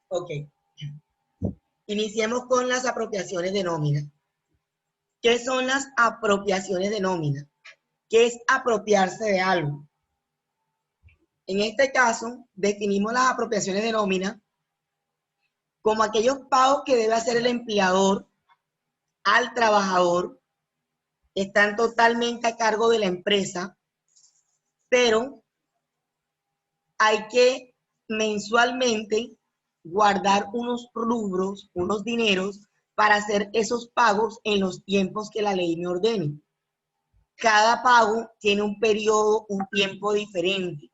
Ok. Iniciemos con las apropiaciones de nómina. ¿Qué son las apropiaciones de nómina? ¿Qué es apropiarse de algo? En este caso, definimos las apropiaciones de nómina como aquellos pagos que debe hacer el empleador al trabajador, que están totalmente a cargo de la empresa, pero hay que mensualmente guardar unos rubros, unos dineros, para hacer esos pagos en los tiempos que la ley me ordene. Cada pago tiene un periodo, un tiempo diferente.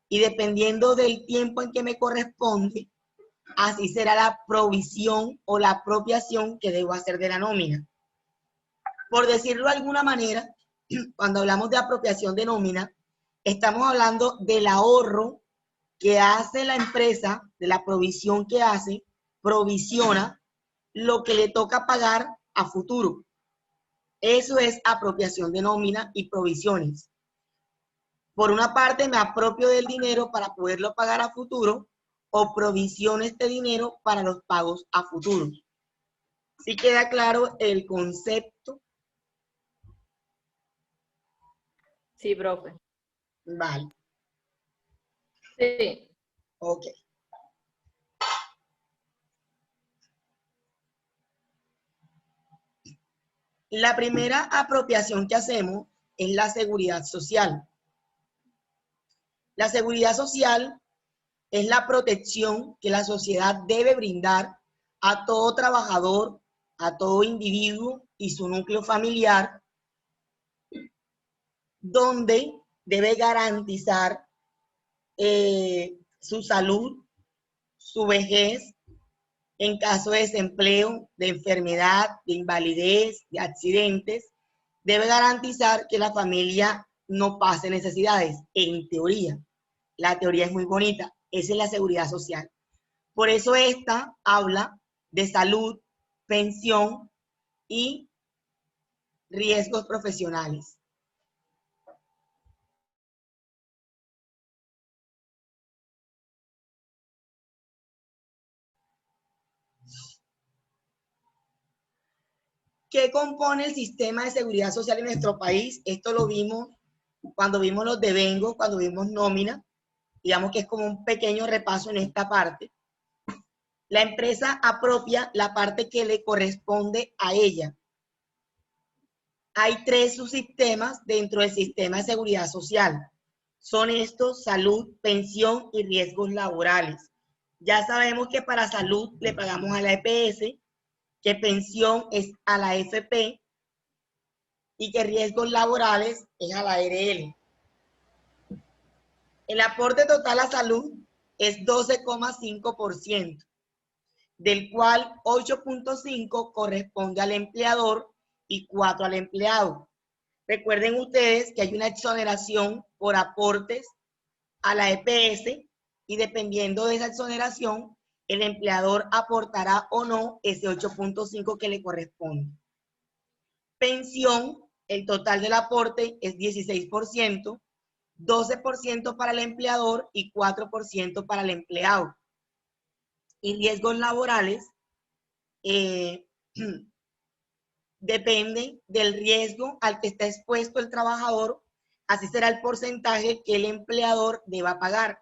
Y dependiendo del tiempo en que me corresponde, así será la provisión o la apropiación que debo hacer de la nómina. Por decirlo de alguna manera, cuando hablamos de apropiación de nómina, estamos hablando del ahorro que hace la empresa, de la provisión que hace, provisiona lo que le toca pagar a futuro. Eso es apropiación de nómina y provisiones. Por una parte, me apropio del dinero para poderlo pagar a futuro o provisiono este dinero para los pagos a futuro. ¿Sí queda claro el concepto? Sí, profe. Vale. Sí. Ok. La primera apropiación que hacemos es la seguridad social. La seguridad social es la protección que la sociedad debe brindar a todo trabajador, a todo individuo y su núcleo familiar, donde debe garantizar su salud, su vejez, en caso de desempleo, de enfermedad, de invalidez, de accidentes, debe garantizar que la familia no pase necesidades, en teoría. La teoría es muy bonita, esa es la seguridad social. Por eso esta habla de salud, pensión y riesgos profesionales. ¿Qué compone el sistema de seguridad social en nuestro país? Esto lo vimos cuando vimos los devengos, cuando vimos nómina. Digamos que es como un pequeño repaso en esta parte. La empresa apropia la parte que le corresponde a ella. Hay 3 subsistemas dentro del sistema de seguridad social. Son estos: salud, pensión y riesgos laborales. Ya sabemos que para salud le pagamos a la EPS, que pensión es a la AFP y que riesgos laborales es a la ARL. El aporte total a salud es 12,5%, del cual 8,5% corresponde al empleador y 4% al empleado. Recuerden ustedes que hay una exoneración por aportes a la EPS y dependiendo de esa exoneración, el empleador aportará o no ese 8,5% que le corresponde. Pensión, el total del aporte es 16%, 12% para el empleador y 4% para el empleado. Y riesgos laborales depende del riesgo al que está expuesto el trabajador, así será el porcentaje que el empleador deba pagar,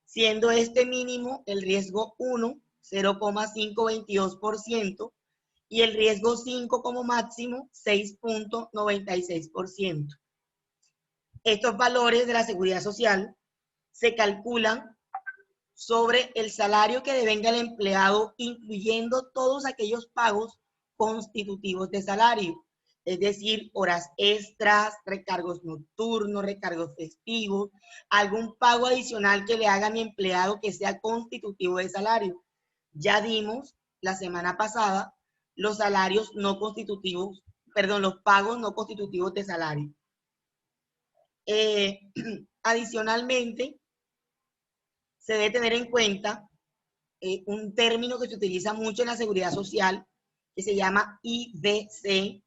siendo este mínimo el riesgo 1, 0,522%, y el riesgo 5 como máximo, 6,96%. Estos valores de la seguridad social se calculan sobre el salario que devenga el empleado, incluyendo todos aquellos pagos constitutivos de salario, es decir, horas extras, recargos nocturnos, recargos festivos, algún pago adicional que le haga a mi empleado que sea constitutivo de salario. Ya dimos la semana pasada los salarios no constitutivos, perdón, los pagos no constitutivos de salario. Adicionalmente, se debe tener en cuenta un término que se utiliza mucho en la seguridad social, que se llama IBC,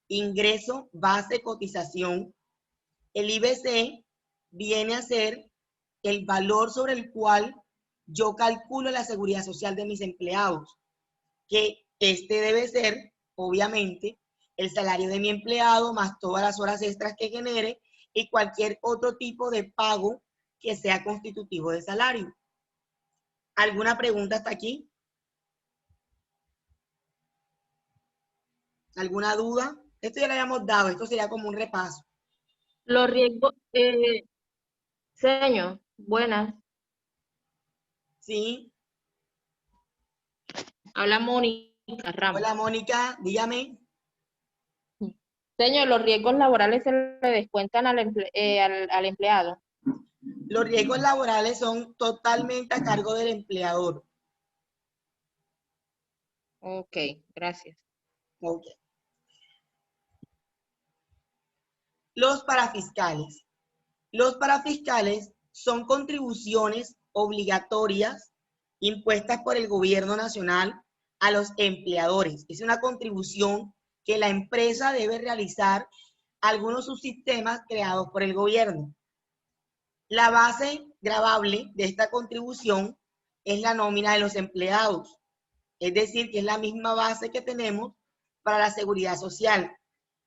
ingreso base cotización. El IBC viene a ser el valor sobre el cual yo calculo la seguridad social de mis empleados, que este debe ser, obviamente, el salario de mi empleado más todas las horas extras que genere y cualquier otro tipo de pago que sea constitutivo de salario. ¿Alguna pregunta hasta aquí? ¿Alguna duda? Esto ya lo habíamos dado, esto sería como un repaso. Los riesgos, señor, buenas. ¿Sí? Habla Mónica Ramos. Hola, Mónica, dígame. Señor, los riesgos laborales se le descuentan al empleado. Los riesgos laborales son totalmente a cargo del empleador. Ok, gracias. Ok. Los parafiscales. Los parafiscales son contribuciones obligatorias impuestas por el gobierno nacional a los empleadores. Es una contribución que la empresa debe realizar a algunos subsistemas creados por el gobierno. La base gravable de esta contribución es la nómina de los empleados, es decir, que es la misma base que tenemos para la seguridad social,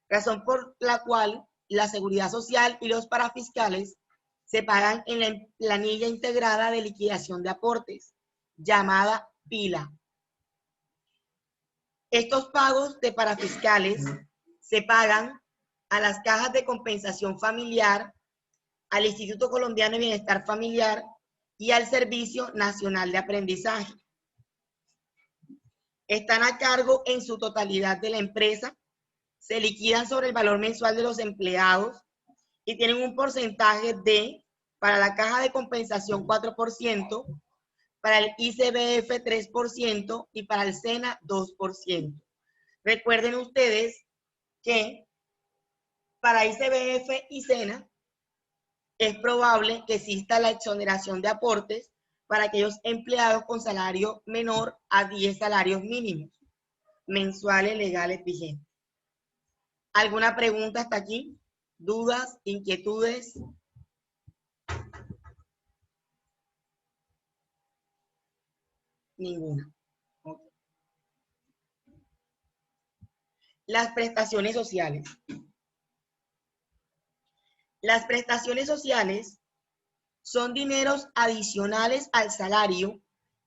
razón por la cual la seguridad social y los parafiscales se pagan en la planilla integrada de liquidación de aportes, llamada PILA. Estos pagos de parafiscales se pagan a las cajas de compensación familiar, al Instituto Colombiano de Bienestar Familiar y al Servicio Nacional de Aprendizaje. Están a cargo en su totalidad de la empresa, se liquidan sobre el valor mensual de los empleados y tienen un porcentaje de, para la caja de compensación 4%, para el ICBF 3% y para el SENA 2%. Recuerden ustedes que para ICBF y SENA es probable que exista la exoneración de aportes para aquellos empleados con salario menor a 10 salarios mínimos mensuales legales vigentes. ¿Alguna pregunta hasta aquí? ¿Dudas? ¿Inquietudes? Ninguna. Okay. Las prestaciones sociales. Las prestaciones sociales son dineros adicionales al salario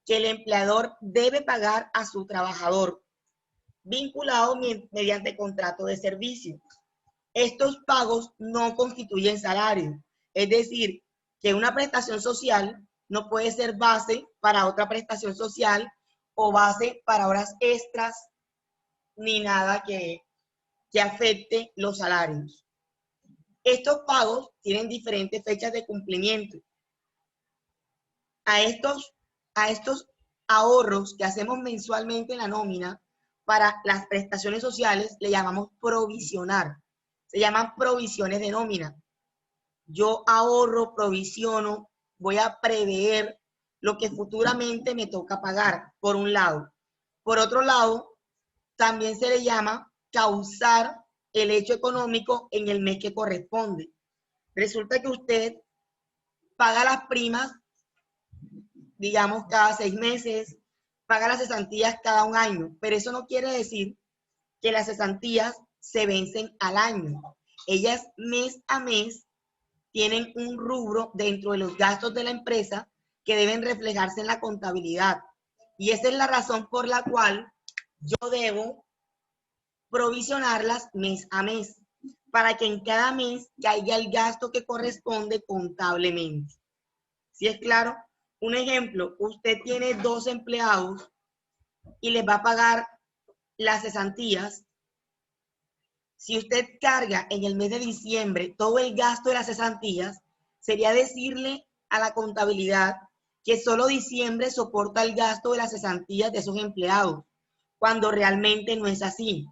que el empleador debe pagar a su trabajador, vinculado mediante contrato de servicio. Estos pagos no constituyen salario, es decir, que una prestación social no puede ser base para otra prestación social o base para horas extras, ni nada que afecte los salarios. Estos pagos tienen diferentes fechas de cumplimiento. A estos ahorros que hacemos mensualmente en la nómina para las prestaciones sociales le llamamos provisionar. Se llaman provisiones de nómina. Yo ahorro, provisiono, voy a prever lo que futuramente me toca pagar, por un lado. Por otro lado, también se le llama causar el hecho económico en el mes que corresponde. Resulta que usted paga las primas, digamos, cada 6 meses, paga las cesantías cada un año, pero eso no quiere decir que las cesantías se vencen al año. Ellas mes a mes tienen un rubro dentro de los gastos de la empresa que deben reflejarse en la contabilidad. Y esa es la razón por la cual yo debo provisionarlas mes a mes, para que en cada mes caiga el gasto que corresponde contablemente. ¿Sí es claro? Un ejemplo, usted tiene 2 empleados y les va a pagar las cesantías. Si usted carga en el mes de diciembre todo el gasto de las cesantías, sería decirle a la contabilidad que solo diciembre soporta el gasto de las cesantías de esos empleados, cuando realmente no es así,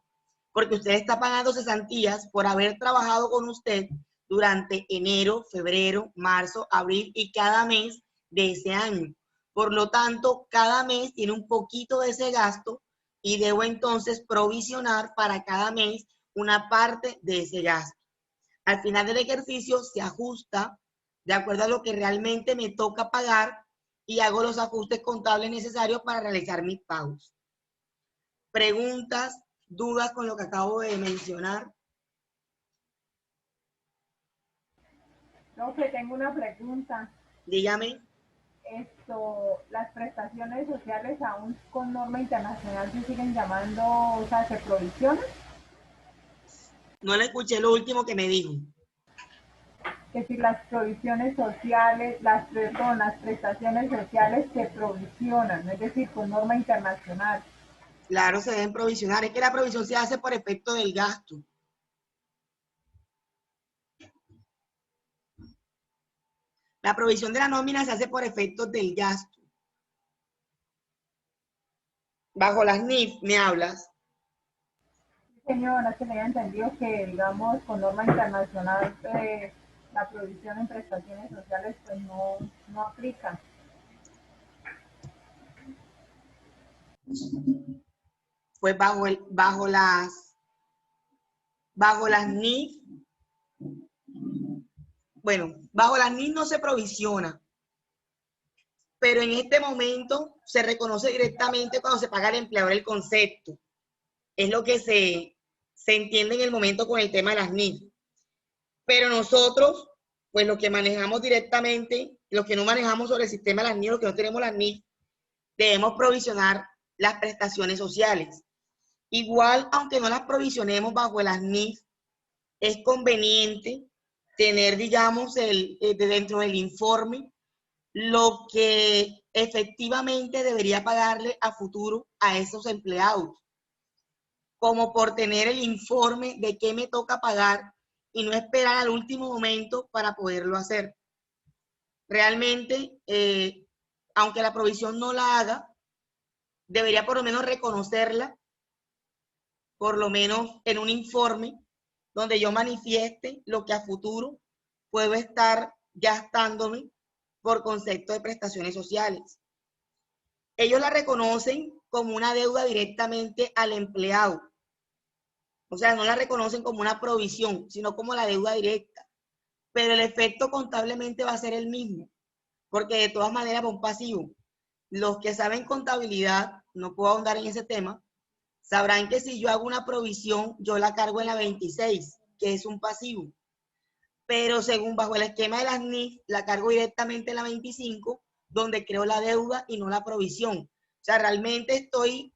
porque usted está pagando cesantías por haber trabajado con usted durante enero, febrero, marzo, abril y cada mes de ese año. Por lo tanto, cada mes tiene un poquito de ese gasto y debo entonces provisionar para cada mes una parte de ese gasto. Al final del ejercicio se ajusta de acuerdo a lo que realmente me toca pagar y hago los ajustes contables necesarios para realizar mis pagos. ¿Preguntas, dudas con lo que acabo de mencionar? Profe, tengo una pregunta. Dígame. Las prestaciones sociales aún con norma internacional se siguen llamando, o sea, se provisionan. No le escuché lo último que me dijo. Que si las provisiones sociales, las prestaciones sociales se provisionan, es decir, con norma internacional. Claro, se deben provisionar. Es que la provisión se hace por efecto del gasto. La provisión de la nómina se hace por efectos del gasto. Bajo las NIF, ¿me hablas? Señora, que me haya entendido que, digamos, con norma internacional la provisión en prestaciones sociales pues no aplica. Pues bajo las NIF, bueno, bajo las NIF no se provisiona, pero en este momento se reconoce directamente cuando se paga al empleador el concepto. Es lo que se entiende en el momento con el tema de las NIF. Pero nosotros, pues los que manejamos directamente, los que no manejamos sobre el sistema de las NIF, los que no tenemos las NIF, debemos provisionar las prestaciones sociales. Igual, aunque no las provisionemos bajo las NIF, es conveniente tener, digamos, dentro del informe lo que efectivamente debería pagarle a futuro a esos empleados, como por tener el informe de qué me toca pagar y no esperar al último momento para poderlo hacer. Realmente, aunque la provisión no la haga, debería por lo menos reconocerla, por lo menos en un informe donde yo manifieste lo que a futuro puedo estar gastándome por concepto de prestaciones sociales. Ellos la reconocen como una deuda directamente al empleado. O sea, no la reconocen como una provisión, sino como la deuda directa. Pero el efecto contablemente va a ser el mismo, porque de todas maneras va un pasivo. Los que saben contabilidad, no puedo ahondar en ese tema, sabrán que si yo hago una provisión, yo la cargo en la 26, que es un pasivo. Pero según bajo el esquema de las NIF, la cargo directamente en la 25, donde creo la deuda y no la provisión. O sea, realmente estoy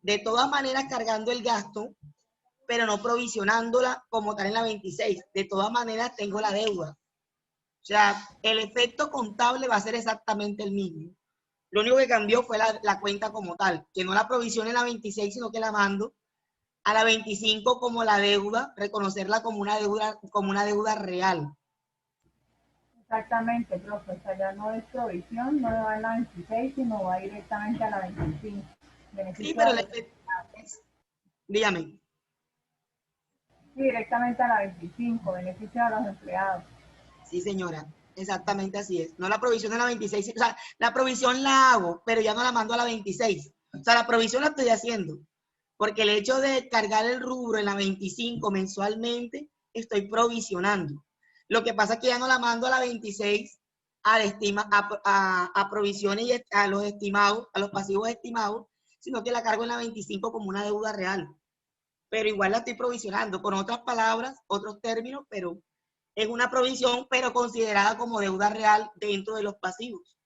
de todas maneras cargando el gasto, pero no provisionándola como tal en la 26. De todas maneras tengo la deuda. O sea, el efecto contable va a ser exactamente el mismo. Lo único que cambió fue la cuenta como tal, que no la provisiono en la 26, sino que la mando a la 25 como la deuda, reconocerla como una deuda real. Exactamente, profe, o sea, ya no es provisión, no va en la 26, sino va directamente a la 25. Sí, Beneficio pero de el los efecto es, dígame. Sí, directamente a la 25, beneficio a los empleados. Sí, señora, exactamente así es. No la provisión en la 26, o sea, la provisión la hago, pero ya no la mando a la 26. O sea, la provisión la estoy haciendo, porque el hecho de cargar el rubro en la 25 mensualmente, estoy provisionando. Lo que pasa es que ya no la mando a la 26 a provisiones y a los estimados, a los pasivos estimados, sino que la cargo en la 25 como una deuda real. Pero igual la estoy provisionando, con otras palabras, otros términos, pero es una provisión, pero considerada como deuda real dentro de los pasivos.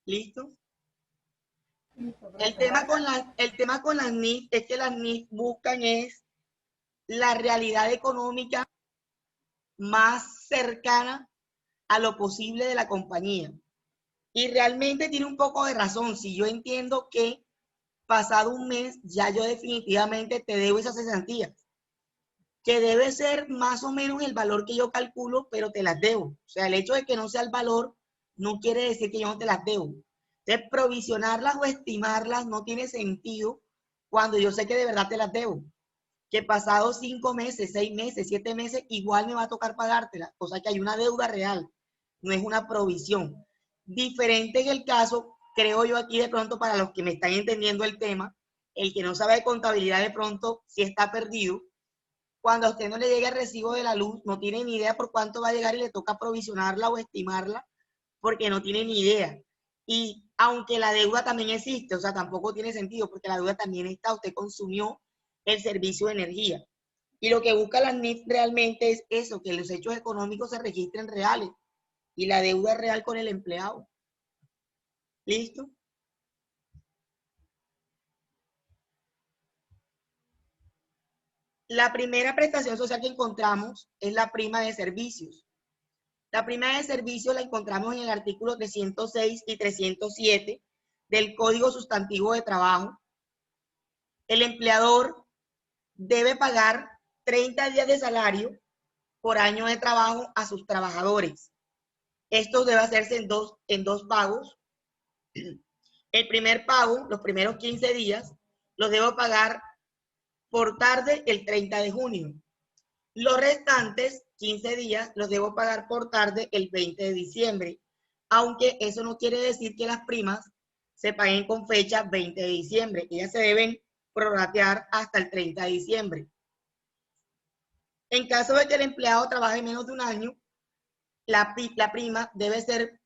¿Listo? Listo, El profe. tema con las NIF es que las NIF buscan es la realidad económica más cercana a lo posible de la compañía. Y realmente tiene un poco de razón. Si yo entiendo que pasado un mes ya yo definitivamente te debo esas cesantías, que debe ser más o menos el valor que yo calculo, pero te las debo. O sea, el hecho de que no sea el valor no quiere decir que yo no te las debo. Entonces, provisionarlas o estimarlas no tiene sentido cuando yo sé que de verdad te las debo. Que pasados 5 meses, 6 meses, 7 meses, igual me va a tocar pagártelas. O sea que hay una deuda real, no es una provisión. Diferente en el caso, creo yo aquí de pronto para los que me están entendiendo el tema, El que no sabe de contabilidad de pronto sí está perdido. Cuando a usted no le llega el recibo de la luz, no tiene ni idea por cuánto va a llegar y le toca provisionarla o estimarla porque no tiene ni idea. Y aunque la deuda también existe, o sea, tampoco tiene sentido porque la deuda también está, usted consumió el servicio de energía. Y lo que busca la NIF realmente es eso, que los hechos económicos se registren reales y la deuda real con el empleado. ¿Listo? La primera prestación social que encontramos es la prima de servicios. La prima de servicios la encontramos en el artículo 306 y 307 del Código Sustantivo de Trabajo. El empleador debe pagar 30 días de salario por año de trabajo a sus trabajadores. Esto debe hacerse en dos pagos. El primer pago, los primeros 15 días, los debo pagar por tarde el 30 de junio. Los restantes 15 días los debo pagar por tarde el 20 de diciembre, aunque eso no quiere decir que las primas se paguen con fecha 20 de diciembre. Ellas se deben prorratear hasta el 30 de diciembre. En caso de que el empleado trabaje menos de un año, la prima debe ser,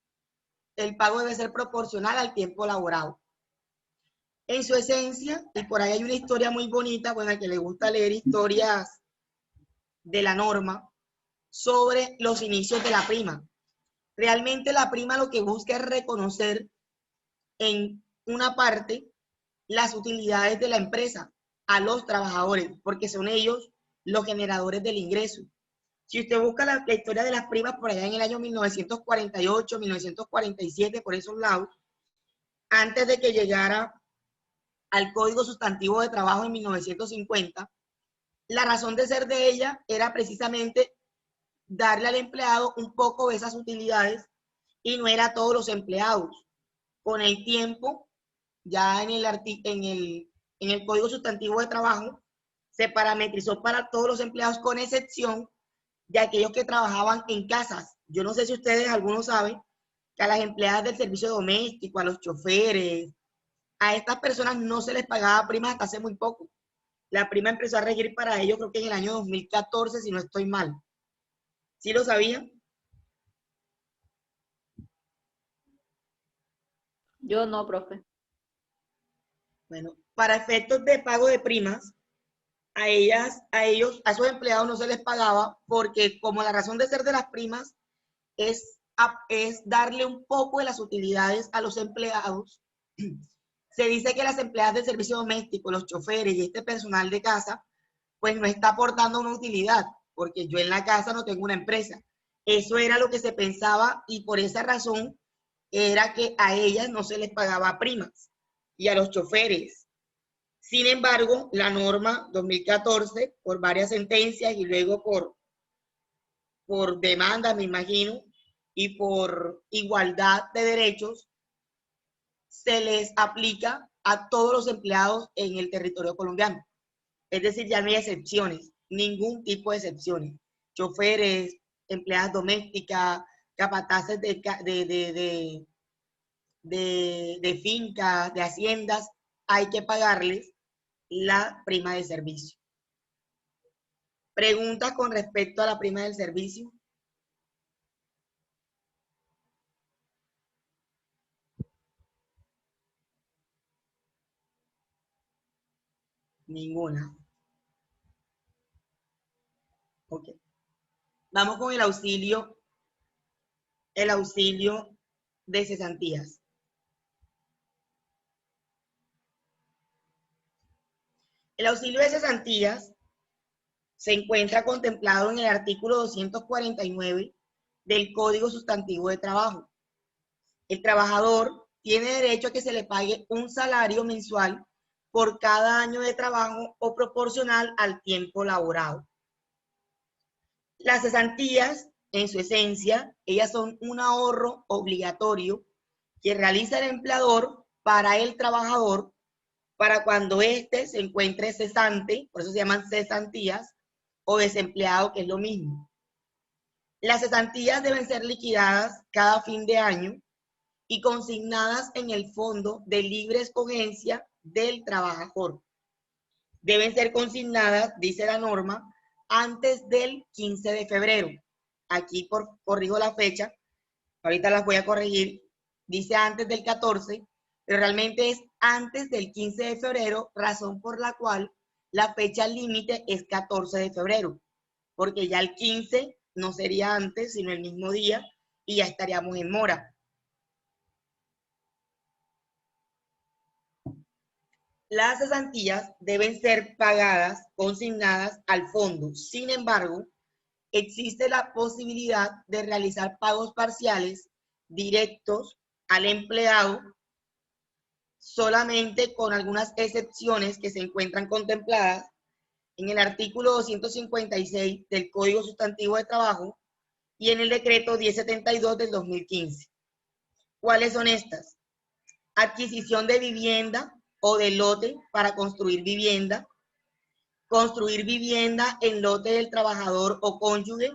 el pago debe ser proporcional al tiempo laborado. En su esencia, y por ahí hay una historia muy bonita, bueno, al que le gusta leer historias de la norma, sobre los inicios de la prima. Realmente la prima lo que busca es reconocer en una parte las utilidades de la empresa a los trabajadores, porque son ellos los generadores del ingreso. Si usted busca la historia de las primas por allá en el año 1948, 1947, por esos lados, antes de que llegara al Código Sustantivo de Trabajo en 1950, la razón de ser de ella era precisamente darle al empleado un poco de esas utilidades y no era a todos los empleados. Con el tiempo, ya en el Código Sustantivo de Trabajo, se parametrizó para todos los empleados con excepción de aquellos que trabajaban en casas. Yo no sé si ustedes, algunos saben, que a las empleadas del servicio doméstico, a los choferes, a estas personas no se les pagaba primas hasta hace muy poco. La prima empezó a regir para ellos creo que en el año 2014, si no estoy mal. ¿Sí lo sabían? Yo no, profe. Bueno, para efectos de pago de primas, a esos empleados no se les pagaba porque como la razón de ser de las primas es darle un poco de las utilidades a los empleados. Se dice que las empleadas del servicio doméstico, los choferes y este personal de casa, pues no está aportando una utilidad, porque yo en la casa no tengo una empresa. Eso era lo que se pensaba y por esa razón era que a ellas no se les pagaba primas y a los choferes. Sin embargo, la norma 2014, por varias sentencias y luego por demanda, me imagino, y por igualdad de derechos, se les aplica a todos los empleados en el territorio colombiano. Es decir, ya no hay excepciones, ningún tipo de excepciones. Choferes, empleadas domésticas, capataces de fincas, de haciendas, hay que pagarles la prima de servicio. ¿Preguntas con respecto a la prima del servicio? Ninguna. Ok. Vamos con el auxilio de cesantías. El auxilio de cesantías se encuentra contemplado en el artículo 249 del Código Sustantivo de Trabajo. El trabajador tiene derecho a que se le pague un salario mensual por cada año de trabajo o proporcional al tiempo laborado. Las cesantías, en su esencia, ellas son un ahorro obligatorio que realiza el empleador para el trabajador para cuando éste se encuentre cesante, por eso se llaman cesantías, o desempleado, que es lo mismo. Las cesantías deben ser liquidadas cada fin de año y consignadas en el fondo de libre escogencia del trabajador. Deben ser consignadas, dice la norma, antes del 15 de febrero. Aquí corrijo la fecha, ahorita las voy a corregir, dice antes del 14, pero realmente es antes del 15 de febrero, razón por la cual la fecha límite es 14 de febrero, porque ya el 15 no sería antes, sino el mismo día, y ya estaríamos en mora. Las cesantías deben ser pagadas, consignadas al fondo. Sin embargo, existe la posibilidad de realizar pagos parciales directos al empleado, solamente con algunas excepciones que se encuentran contempladas en el artículo 256 del Código Sustantivo de Trabajo y en el decreto 1072 del 2015. ¿Cuáles son estas? Adquisición de vivienda o de lote para construir vivienda en lote del trabajador o cónyuge,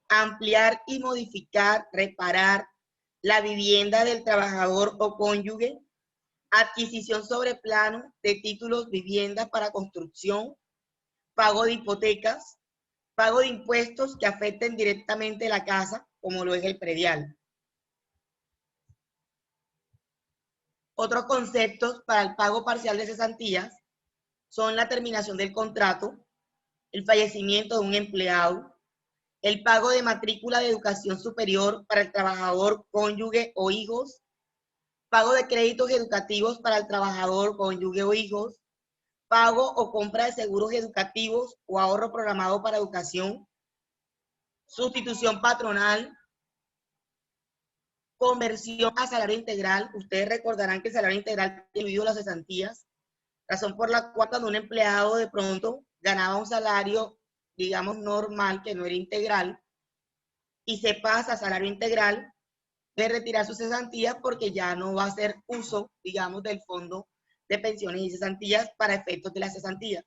ampliar y modificar, reparar la vivienda del trabajador o cónyuge, adquisición sobre plano de títulos vivienda para construcción, pago de hipotecas, pago de impuestos que afecten directamente la casa, como lo es el predial. Otros conceptos para el pago parcial de cesantías son la terminación del contrato, el fallecimiento de un empleado, el pago de matrícula de educación superior para el trabajador, cónyuge o hijos, pago de créditos educativos para el trabajador, cónyuge o hijos, pago o compra de seguros educativos o ahorro programado para educación, sustitución patronal, conversión a salario integral. Ustedes recordarán que el salario integral dividido las cesantías, razón por la cual cuando un empleado de pronto ganaba un salario, digamos, normal, que no era integral, y se pasa a salario integral, de retirar sus cesantías porque ya no va a hacer uso, digamos, del fondo de pensiones y cesantías para efectos de las cesantías.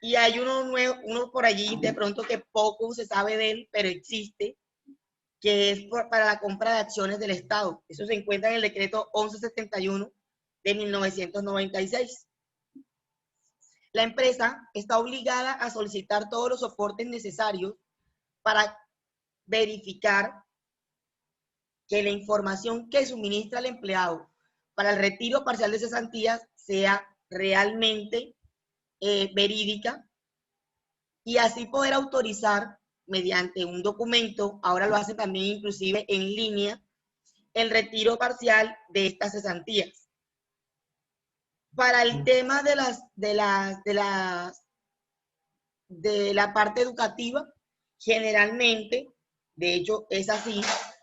Y hay uno nuevo, uno por allí de pronto que poco se sabe de él, pero existe, que es para la compra de acciones del Estado. Eso se encuentra en el decreto 1171 de 1996. La empresa está obligada a solicitar todos los soportes necesarios para verificar que la información que suministra el empleado para el retiro parcial de cesantías sea realmente verídica y así poder autorizar mediante un documento, ahora lo hace también inclusive en línea, el retiro parcial de estas cesantías. Para el tema de la parte educativa, generalmente, de hecho es así,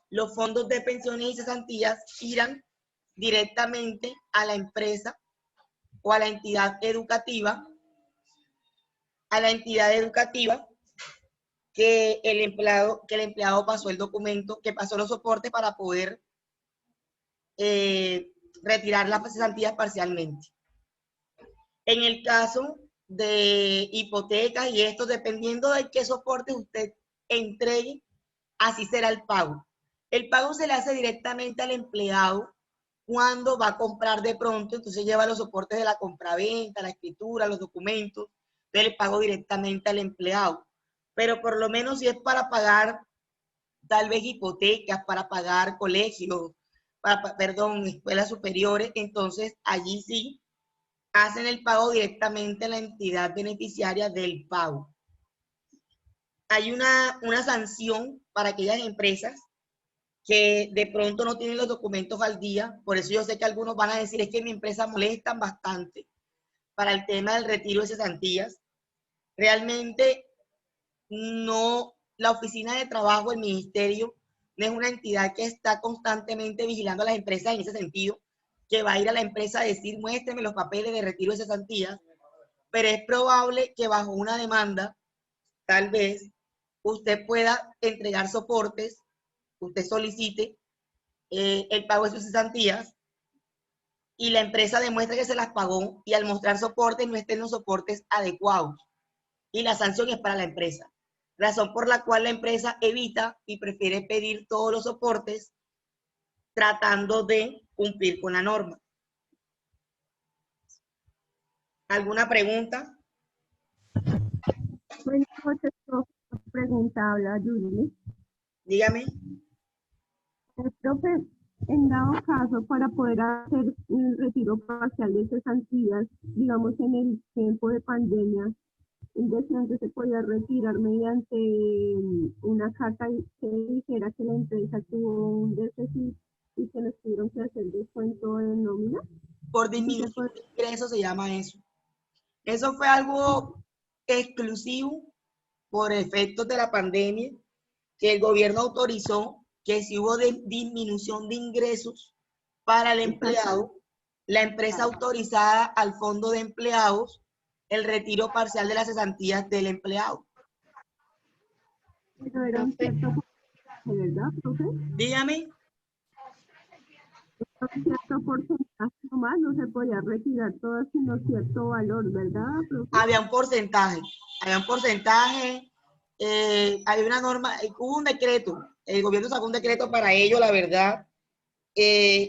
los fondos de pensiones y cesantías irán directamente a la empresa o a la entidad educativa, que el empleado pasó el documento, que pasó los soportes para poder retirar las cesantías parcialmente. En el caso de hipotecas y esto, dependiendo de qué soporte usted entregue, así será el pago. El pago se le hace directamente al empleado cuando va a comprar de pronto, entonces lleva los soportes de la compraventa, la escritura, los documentos, entonces le pago directamente al empleado. Pero por lo menos si es para pagar tal vez hipotecas, para pagar colegios, escuelas superiores, entonces allí sí hacen el pago directamente a la entidad beneficiaria del pago. Hay una sanción para aquellas empresas que de pronto no tienen los documentos al día. Por eso yo sé que algunos van a decir, es que mi empresa molestan bastante para el tema del retiro de cesantías. Realmente no, la oficina de trabajo, el ministerio, no es una entidad que está constantemente vigilando a las empresas en ese sentido, que va a ir a la empresa a decir, muéstreme los papeles de retiro de cesantías, pero es probable que bajo una demanda, tal vez, usted pueda entregar soportes, usted solicite el pago de sus cesantías y la empresa demuestra que se las pagó y al mostrar soportes no estén los soportes adecuados y la sanción es para la empresa. Razón por la cual la empresa evita y prefiere pedir todos los soportes tratando de cumplir con la norma. ¿Alguna pregunta? Buenas noches, profe. Pregunta, habla Julie. Dígame. Profe, en dado caso, para poder hacer un retiro parcial de cesantías, digamos en el tiempo de pandemia, decían que se podía retirar mediante una carta que dijera que la empresa tuvo un déficit y que les tuvieron que hacer descuento en nómina. Por disminución de ingresos se llama eso. Eso fue algo exclusivo por efectos de la pandemia, que el gobierno autorizó que si hubo disminución de ingresos para el empleado, la empresa autorizada al fondo de empleados el retiro parcial de las cesantías del empleado. Pero era un cierto porcentaje, ¿verdad, profe? Dígame. Un cierto porcentaje nomás, no se podía retirar todo, sino cierto valor, ¿verdad, profe? Había un porcentaje, había una norma, hubo un decreto, el gobierno sacó un decreto para ello, la verdad.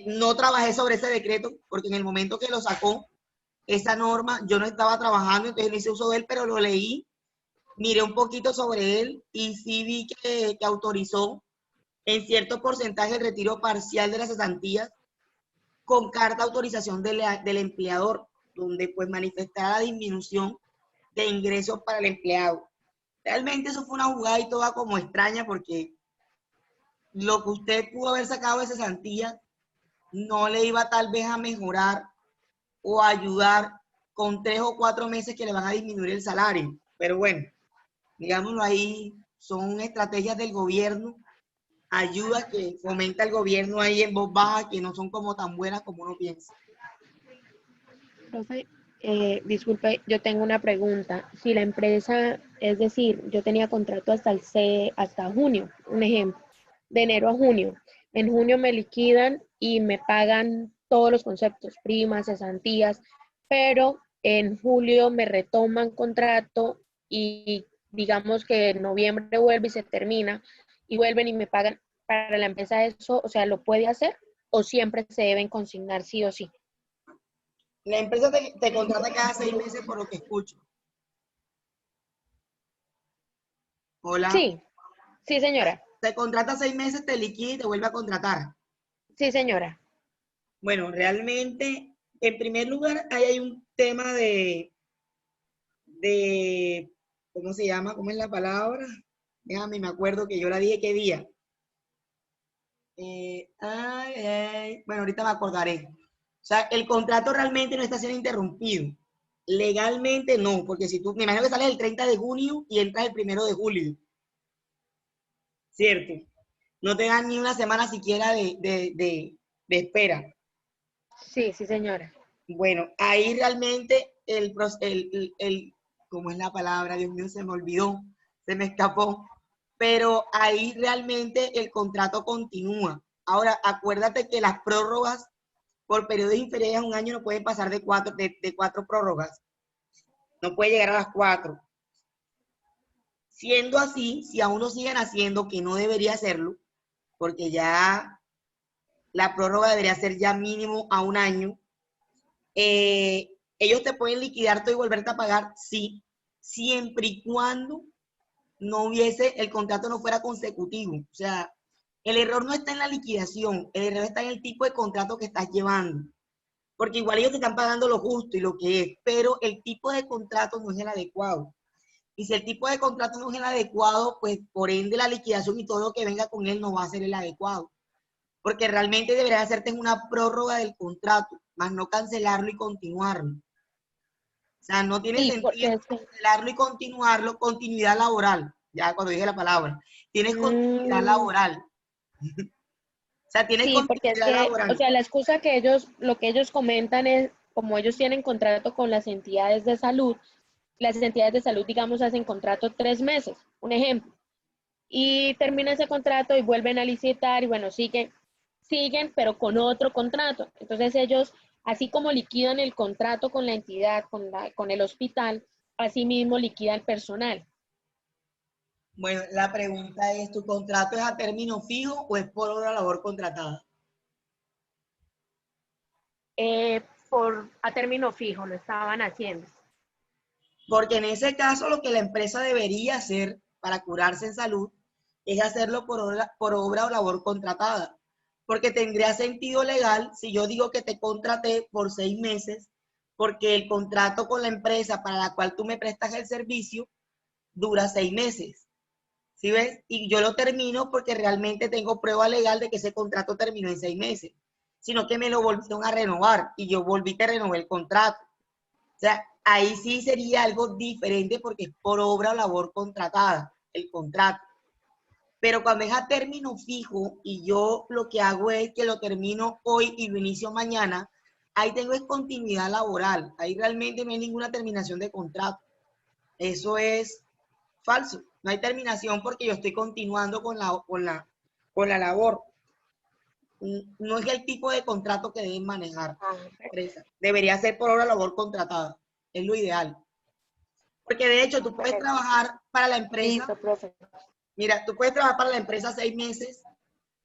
No trabajé sobre ese decreto, porque en el momento que lo sacó, esa norma, yo no estaba trabajando, entonces no hice uso de él, pero lo leí, miré un poquito sobre él y sí vi que autorizó en cierto porcentaje el retiro parcial de las cesantías con carta de autorización del empleador, donde pues manifestara la disminución de ingresos para el empleado. Realmente eso fue una jugada y toda como extraña, porque lo que usted pudo haber sacado de cesantía no le iba tal vez a mejorar o a ayudar con 3 o 4 meses que le van a disminuir el salario. Pero bueno, digámoslo ahí, son estrategias del gobierno, ayudas que fomenta el gobierno ahí en voz baja, que no son como tan buenas como uno piensa. Profe, disculpe, yo tengo una pregunta. Si la empresa, es decir, yo tenía contrato hasta junio, un ejemplo, de enero a junio. En junio me liquidan y me pagan todos los conceptos, primas, cesantías, pero en julio me retoman contrato y digamos que en noviembre vuelve y se termina y vuelven y me pagan. Para la empresa eso, o sea, ¿lo puede hacer o siempre se deben consignar sí o sí? La empresa te contrata cada 6 meses por lo que escucho. Hola. Sí, sí, señora. Te contrata 6 meses, te liquida y te vuelve a contratar. Sí, señora. Bueno, realmente, en primer lugar, ahí hay un tema de, ¿cómo se llama? ¿Cómo es la palabra? Déjame, me acuerdo que yo la dije qué día. Bueno, ahorita me acordaré. O sea, el contrato realmente no está siendo interrumpido. Legalmente no, porque si tú, me imagino que sales el 30 de junio y entras el 1 de julio. ¿Cierto? No te dan ni una semana siquiera de espera. Sí, sí, señora. Bueno, ahí realmente ¿cómo es la palabra? Dios mío, se me olvidó, se me escapó. Pero ahí realmente el contrato continúa. Ahora, acuérdate que las prórrogas por periodos inferiores a un año no pueden pasar de 4 prórrogas. No puede llegar a las 4. Siendo así, si aún lo siguen haciendo, que no debería hacerlo, porque ya la prórroga debería ser ya mínimo a un año, ellos te pueden liquidar todo y volverte a pagar, sí, siempre y cuando no hubiese, el contrato no fuera consecutivo. O sea, el error no está en la liquidación, el error está en el tipo de contrato que estás llevando. Porque igual ellos te están pagando lo justo y lo que es, pero el tipo de contrato no es el adecuado. Y si el tipo de contrato no es el adecuado, pues por ende la liquidación y todo lo que venga con él no va a ser el adecuado. Porque realmente debería hacerte una prórroga del contrato, más no cancelarlo y continuarlo. O sea, no tiene Sí, sentido porque es que... cancelarlo y continuarlo, continuidad laboral. Ya cuando dije la palabra, tienes continuidad Mm, laboral. O sea, tienes sí, porque es continuidad que, o laboral. sea, la excusa que ellos, lo que ellos comentan es, como ellos tienen contrato con las entidades de salud, digamos, hacen contrato 3 meses, un ejemplo, y termina ese contrato y vuelven a licitar y bueno, siguen, pero con otro contrato. Entonces ellos, así como liquidan el contrato con la entidad, con el hospital, así mismo liquidan personal. Bueno, la pregunta es, ¿tu contrato es a término fijo o es por hora labor contratada? a término fijo lo estaban haciendo. Porque en ese caso lo que la empresa debería hacer para curarse en salud es hacerlo por obra o labor contratada. Porque tendría sentido legal si yo digo que te contraté por 6 meses, porque el contrato con la empresa para la cual tú me prestas el servicio dura 6 meses. ¿Sí ves? Y yo lo termino porque realmente tengo prueba legal de que ese contrato terminó en 6 meses, sino que me lo volvieron a renovar y yo volví a renovar el contrato. O sea, ahí sí sería algo diferente porque es por obra o labor contratada, el contrato. Pero cuando es a término fijo y yo lo que hago es que lo termino hoy y lo inicio mañana, ahí tengo es continuidad laboral. Ahí realmente no hay ninguna terminación de contrato. Eso es falso. No hay terminación porque yo estoy continuando con la labor. No es el tipo de contrato que deben manejar la empresa. Debería ser por obra o labor contratada. Es lo ideal. Porque de hecho tú puedes trabajar para la empresa. Listo, profe. Mira, tú puedes trabajar para la empresa 6 meses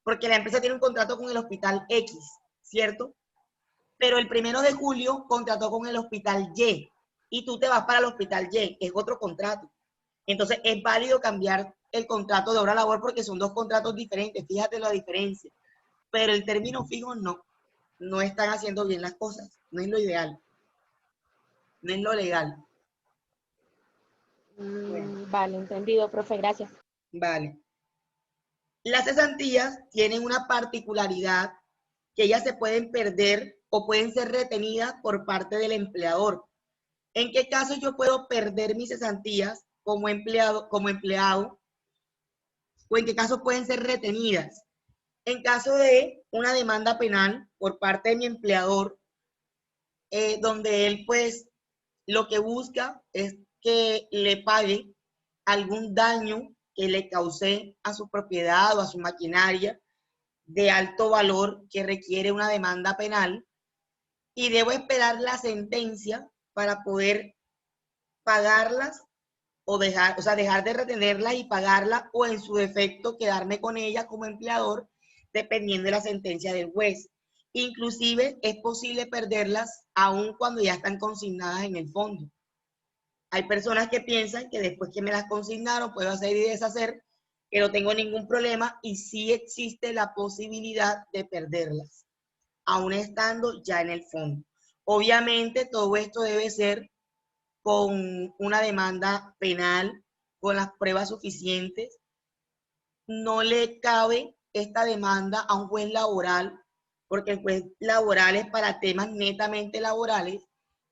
porque la empresa tiene un contrato con el hospital X, ¿cierto? Pero el 1 de julio contrató con el hospital Y y tú te vas para el hospital Y, que es otro contrato. Entonces es válido cambiar el contrato de obra labor porque son 2 contratos diferentes, fíjate la diferencia. Pero el término fijo no están haciendo bien las cosas, no es lo ideal, no es lo legal. Bueno, Vale, entendido, profe, gracias. vale. Las cesantías tienen una particularidad que ellas se pueden perder o pueden ser retenidas por parte del empleador. ¿En qué caso yo puedo perder mis cesantías como empleado, o en qué caso pueden ser retenidas? En caso de una demanda penal por parte de mi empleador, donde él pues lo que busca es que le pague algún daño que le causé a su propiedad o a su maquinaria de alto valor que requiere una demanda penal, y debo esperar la sentencia para poder pagarlas o dejar de retenerlas y pagarlas, o en su defecto quedarme con ella como empleador, dependiendo de la sentencia del juez. Inclusive es posible perderlas aun cuando ya están consignadas en el fondo. Hay personas que piensan que después que me las consignaron puedo hacer y deshacer, que no tengo ningún problema, y sí existe la posibilidad de perderlas, aún estando ya en el fondo. Obviamente todo esto debe ser con una demanda penal, con las pruebas suficientes. No le cabe esta demanda a un juez laboral, porque el juez laboral es para temas netamente laborales,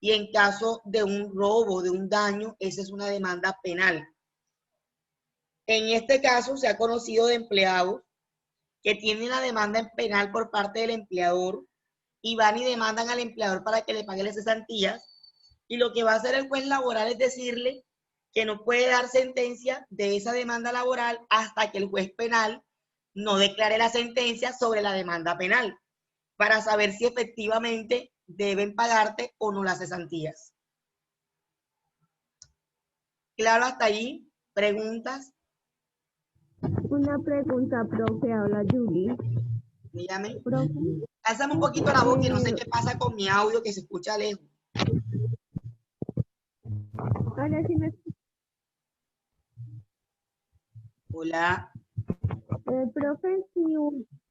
y en caso de un robo, de un daño, esa es una demanda penal. En este caso se ha conocido de empleados que tienen la demanda penal por parte del empleador y van y demandan al empleador para que le pague las cesantías, y lo que va a hacer el juez laboral es decirle que no puede dar sentencia de esa demanda laboral hasta que el juez penal no declare la sentencia sobre la demanda penal, para saber si efectivamente deben pagarte o no las cesantías. Claro, hasta allí. ¿Preguntas? Una pregunta, profe, habla Julie. Dígame. Profe, Alzame un poquito la voz, que no sé qué pasa con mi audio, que se escucha lejos. ahora sí me Hola. profe, si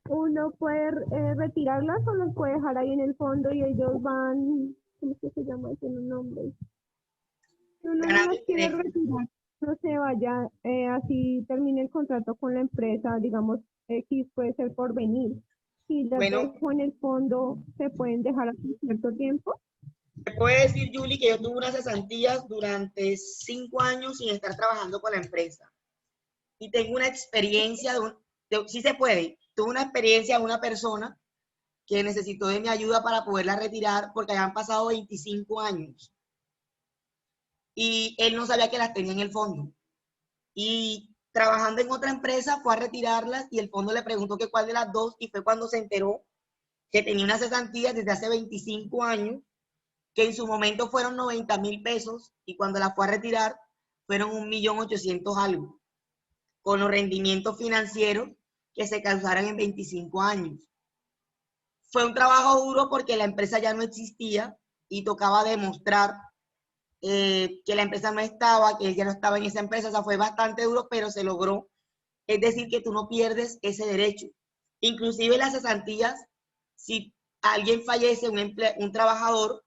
uno puede retirarlas o las puede dejar ahí en el fondo y ellos van, ¿cómo es que se llama? Tiene un nombre. Si uno no las quiere retirar, no se vaya, así termine el contrato con la empresa, digamos, X puede ser por venir. Si las Bueno, dejo en el fondo, ¿se pueden dejar hace cierto tiempo? te puedo decir, Julie, que yo tuve unas cesantías durante 5 años sin estar trabajando con la empresa. Y tengo una experiencia sí se puede. Tuve una experiencia de una persona que necesitó de mi ayuda para poderla retirar porque habían pasado 25 años. Y él no sabía que las tenía en el fondo. Y trabajando en otra empresa fue a retirarlas y el fondo le preguntó que cuál de las dos, y fue cuando se enteró que tenía una cesantía desde hace 25 años, que en su momento fueron 90.000 pesos, y cuando la fue a retirar fueron 1.800.000 algo, con los rendimientos financieros que se causaron en 25 años. Fue un trabajo duro porque la empresa ya no existía y tocaba demostrar que la empresa no estaba, que él ya no estaba en esa empresa. O sea, fue bastante duro, pero se logró. Es decir, que tú no pierdes ese derecho. Inclusive las cesantías, si alguien fallece, un trabajador,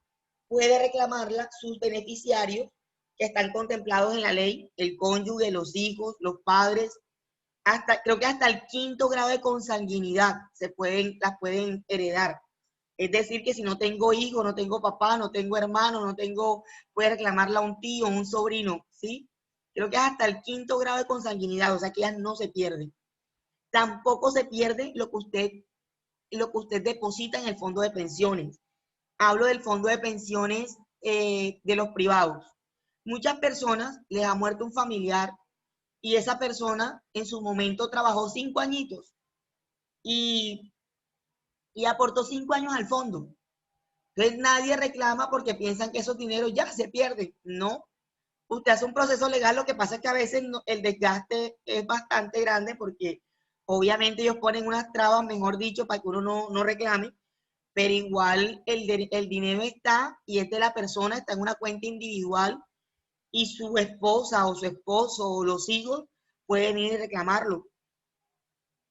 puede reclamarla sus beneficiarios que están contemplados en la ley, el cónyuge, los hijos, los padres, hasta, creo que hasta el 5º grado de consanguinidad las pueden heredar. Es decir, que si no tengo hijo, no tengo papá, no tengo hermano, puede reclamarla a un tío, un sobrino, ¿sí? Creo que es hasta el 5º grado de consanguinidad, o sea que ellas no se pierden. Tampoco se pierde lo que usted deposita en el fondo de pensiones. Hablo del fondo de pensiones de los privados. Muchas personas les ha muerto un familiar y esa persona en su momento trabajó 5 añitos y aportó 5 años al fondo. Entonces nadie reclama porque piensan que esos dineros ya se pierden. No, usted hace un proceso legal, lo que pasa es que a veces el desgaste es bastante grande porque obviamente ellos ponen unas trabas, mejor dicho, para que uno no reclame, pero igual el dinero está y es de la persona, está en una cuenta individual y su esposa o su esposo o los hijos pueden ir y reclamarlo.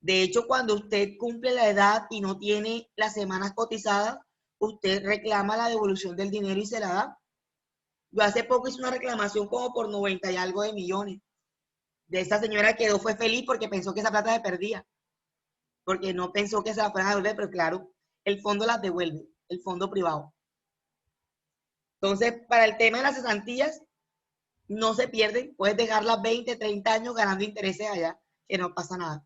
De hecho, cuando usted cumple la edad y no tiene las semanas cotizadas, usted reclama la devolución del dinero y se la da. Yo hace poco hice una reclamación como por 90 y algo de millones. De esta señora fue feliz porque pensó que esa plata se perdía, porque no pensó que se la fueran a devolver, pero claro, el fondo las devuelve, el fondo privado. Entonces, para el tema de las cesantías, no se pierden, puedes dejarlas 20, 30 años ganando intereses allá, que no pasa nada.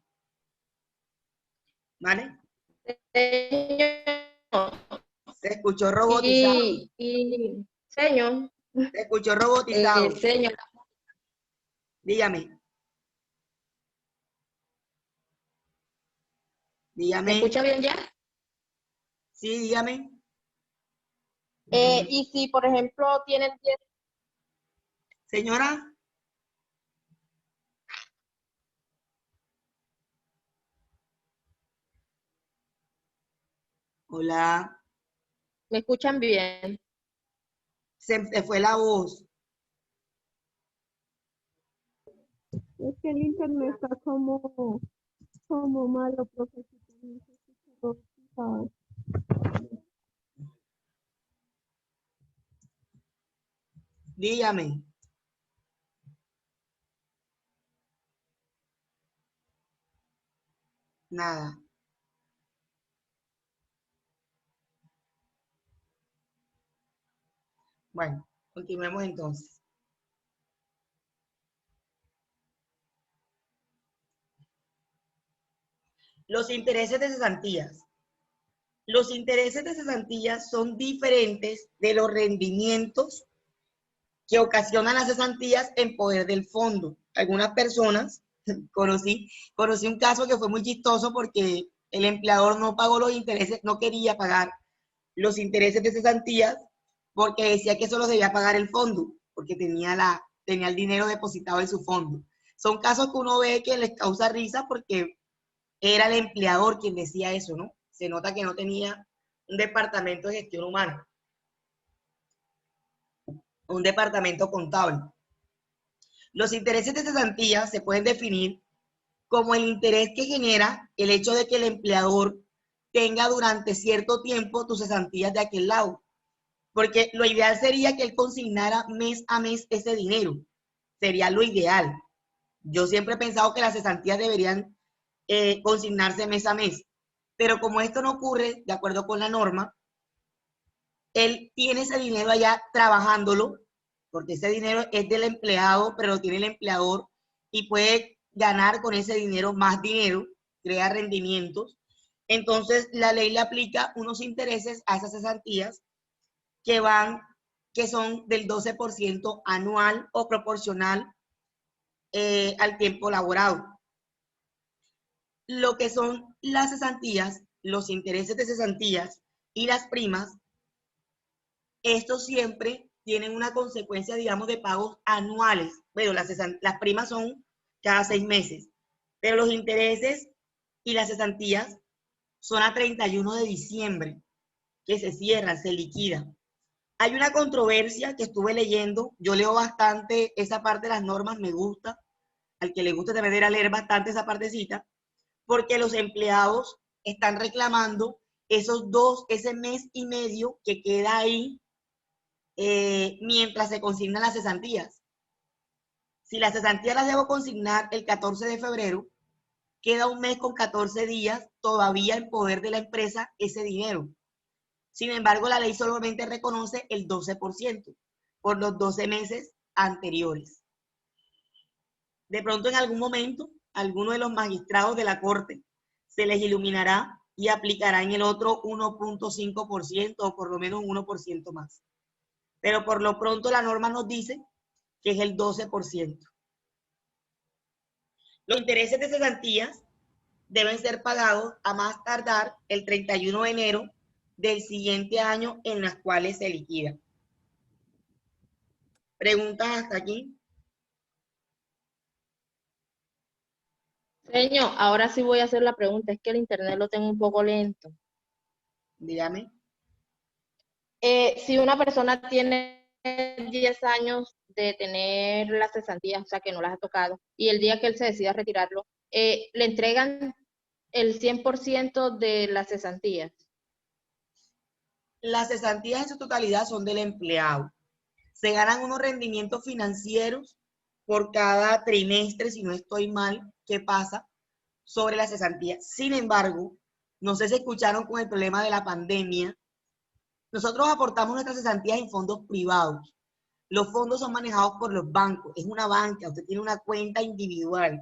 ¿Vale? Se escuchó robotizado. Señor, Se escuchó robotizado. señor, Dígame. ¿me Dígame. escucha bien ya? Sí, dígame. Y si, por ejemplo, tienen 10. Señora. Hola. ¿Me escuchan bien? Se fue la voz. Es que el internet está como malo, profesor. Dígame. Nada. Bueno, continuemos entonces. Los intereses de cesantías. Los intereses de cesantías son diferentes de los rendimientos que ocasionan las cesantías en poder del fondo. Algunas personas, conocí un caso que fue muy chistoso porque el empleador no pagó los intereses, no quería pagar los intereses de cesantías porque decía que eso los debía pagar el fondo, porque tenía el dinero depositado en su fondo. Son casos que uno ve que les causa risa porque era el empleador quien decía eso, ¿no? Se nota que no tenía un departamento de gestión humana, un departamento contable. Los intereses de cesantía se pueden definir como el interés que genera el hecho de que el empleador tenga durante cierto tiempo tus cesantías de aquel lado. Porque lo ideal sería que él consignara mes a mes ese dinero. Sería lo ideal. Yo siempre he pensado que las cesantías deberían consignarse mes a mes. Pero como esto no ocurre de acuerdo con la norma, él tiene ese dinero allá trabajándolo, porque ese dinero es del empleado, pero lo tiene el empleador y puede ganar con ese dinero más dinero, crea rendimientos. Entonces, la ley le aplica unos intereses a esas cesantías que son del 12% anual o proporcional al tiempo laborado. Lo que son las cesantías, los intereses de cesantías y las primas, estos siempre tienen una consecuencia, digamos, de pagos anuales. Bueno, las primas son cada 6 meses, pero los intereses y las cesantías son a 31 de diciembre, que se cierran, se liquidan. Hay una controversia que estuve leyendo, yo leo bastante esa parte de las normas, me gusta, al que le gusta también a leer bastante esa partecita, porque los empleados están reclamando ese mes y medio que queda ahí mientras se consignan las cesantías. Si las cesantías las debo consignar el 14 de febrero, queda un mes con 14 días todavía en poder de la empresa ese dinero. Sin embargo, la ley solamente reconoce el 12% por los 12 meses anteriores. De pronto, en algún momento, alguno de los magistrados de la Corte se les iluminará y aplicará en el otro 1.5% o por lo menos un 1% más. Pero por lo pronto la norma nos dice que es el 12%. Los intereses de cesantías deben ser pagados a más tardar el 31 de enero del siguiente año en las cuales se liquida. ¿Preguntas hasta aquí? Señor, ahora sí voy a hacer la pregunta, es que el internet lo tengo un poco lento. Dígame. Si una persona tiene 10 años de tener las cesantías, o sea, que no las ha tocado, y el día que él se decida retirarlo, le entregan el 100% de las cesantías. Las cesantías en su totalidad son del empleado. Se ganan unos rendimientos financieros por cada trimestre, si no estoy mal, ¿qué pasa sobre las cesantías? Sin embargo, no sé si escucharon con el problema de la pandemia, nosotros aportamos nuestras cesantías en fondos privados. Los fondos son manejados por los bancos, es una banca, usted tiene una cuenta individual.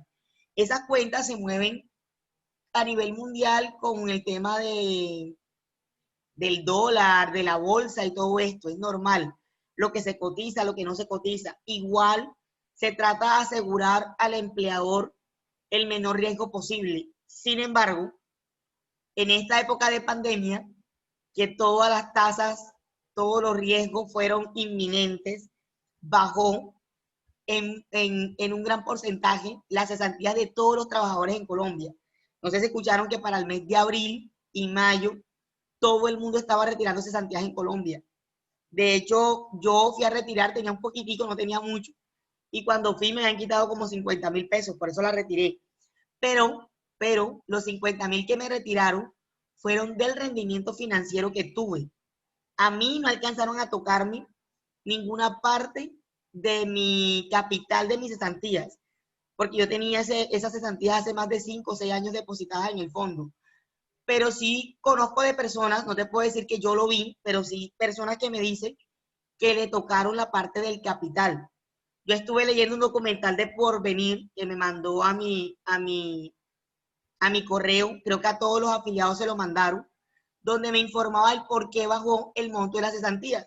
Esas cuentas se mueven a nivel mundial con el tema del dólar, de la bolsa y todo esto, es normal. Lo que se cotiza, lo que no se cotiza. Igual se trata de asegurar al empleador el menor riesgo posible. Sin embargo, en esta época de pandemia, que todas las tasas, todos los riesgos fueron inminentes, bajó en un gran porcentaje las cesantías de todos los trabajadores en Colombia. No sé si escucharon que para el mes de abril y mayo todo el mundo estaba retirando cesantías en Colombia. De hecho, yo fui a retirar, tenía un poquitico, no tenía mucho, y cuando fui me habían quitado como 50.000 pesos, por eso la retiré. Pero los 50.000 que me retiraron fueron del rendimiento financiero que tuve. A mí no alcanzaron a tocarme ninguna parte de mi capital de mis cesantías, porque yo tenía esas cesantías hace más de 5 o 6 años depositadas en el fondo. Pero sí conozco de personas, no te puedo decir que yo lo vi, pero sí personas que me dicen que le tocaron la parte del capital. Yo estuve leyendo un documental de Porvenir que me mandó a mi correo, creo que a todos los afiliados se lo mandaron, donde me informaba el por qué bajó el monto de las cesantías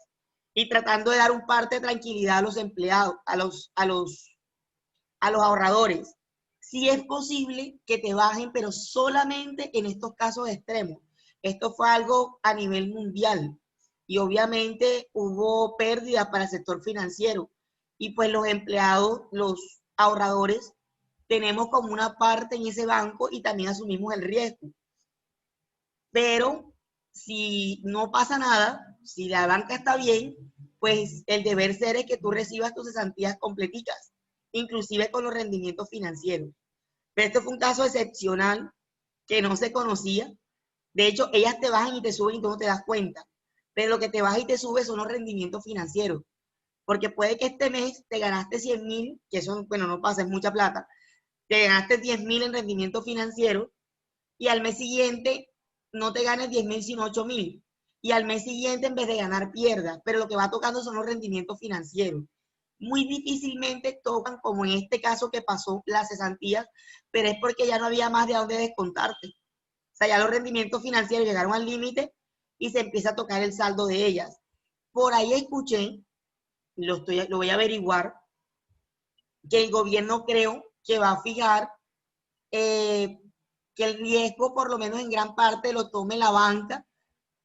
y tratando de dar un parte de tranquilidad a los empleados, a los ahorradores. Sí es posible que te bajen, pero solamente en estos casos extremos. Esto fue algo a nivel mundial y obviamente hubo pérdidas para el sector financiero y pues los empleados, los ahorradores, tenemos como una parte en ese banco y también asumimos el riesgo. Pero si no pasa nada, si la banca está bien, pues el deber ser es que tú recibas tus cesantías completicas, inclusive con los rendimientos financieros. Pero este fue un caso excepcional que no se conocía. De hecho, ellas te bajan y te suben y tú no te das cuenta. Pero lo que te baja y te sube son los rendimientos financieros. Porque puede que este mes te ganaste 100.000, que eso, bueno, no pasa, es mucha plata. Te ganaste 10.000 en rendimiento financiero y al mes siguiente no te ganes 10.000 sino 8.000. Y al mes siguiente en vez de ganar pierdas. Pero lo que va tocando son los rendimientos financieros. Muy difícilmente tocan, como en este caso que pasó, las cesantías, pero es porque ya no había más de dónde descontarte. O sea, ya los rendimientos financieros llegaron al límite y se empieza a tocar el saldo de ellas. Por ahí escuché, lo voy a averiguar, que el gobierno creo que va a fijar que el riesgo, por lo menos en gran parte, lo tome la banca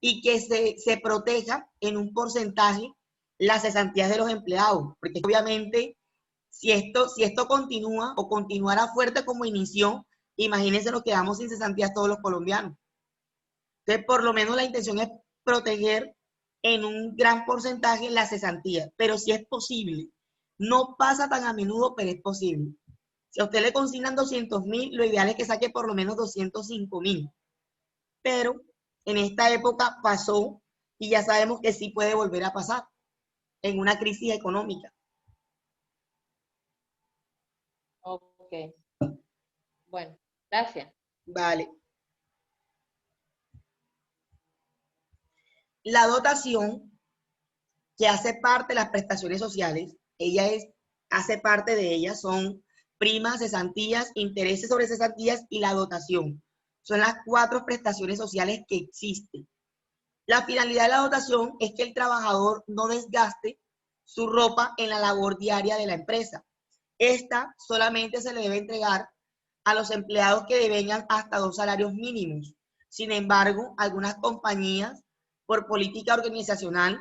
y que se proteja en un porcentaje las cesantías de los empleados, porque obviamente si esto continúa o continuara fuerte como inició, imagínense nos quedamos sin cesantías todos los colombianos. Entonces, por lo menos la intención es proteger en un gran porcentaje la cesantía, pero si es posible. No pasa tan a menudo, pero es posible. Si a usted le consignan 200.000, lo ideal es que saque por lo menos 205.000. Pero en esta época pasó y ya sabemos que sí puede volver a pasar en una crisis económica. Ok. Bueno, gracias. Vale. La dotación, que hace parte de las prestaciones sociales, hace parte de ellas, son primas, cesantías, intereses sobre cesantías y la dotación. Son las 4 prestaciones sociales que existen. La finalidad de la dotación es que el trabajador no desgaste su ropa en la labor diaria de la empresa. Esta solamente se le debe entregar a los empleados que devengan hasta 2 salarios mínimos. Sin embargo, algunas compañías, por política organizacional,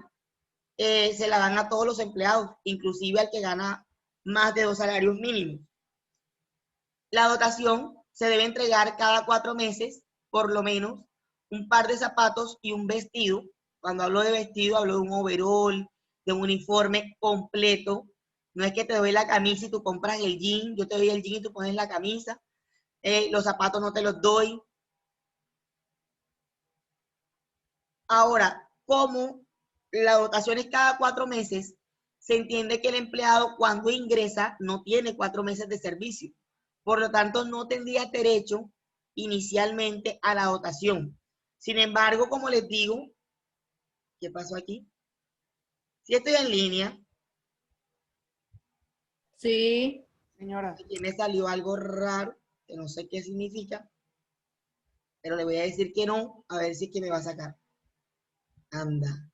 se la dan a todos los empleados, inclusive al que gana más de 2 salarios mínimos. La dotación se debe entregar cada 4 meses, por lo menos, un par de zapatos y un vestido. Cuando hablo de vestido, hablo de un overol, de un uniforme completo. No es que te doy la camisa y tú compras el jean, yo te doy el jean y tú pones la camisa. Los zapatos no te los doy. Ahora, como la dotación es cada 4 meses, se entiende que el empleado cuando ingresa no tiene 4 meses de servicio. Por lo tanto, no tendría derecho inicialmente a la dotación. Sin embargo, como les digo, ¿qué pasó aquí? Si estoy en línea, Sí, señora. aquí me salió algo raro, que no sé qué significa, pero le voy a decir que no, a ver si es que me va a sacar. Anda.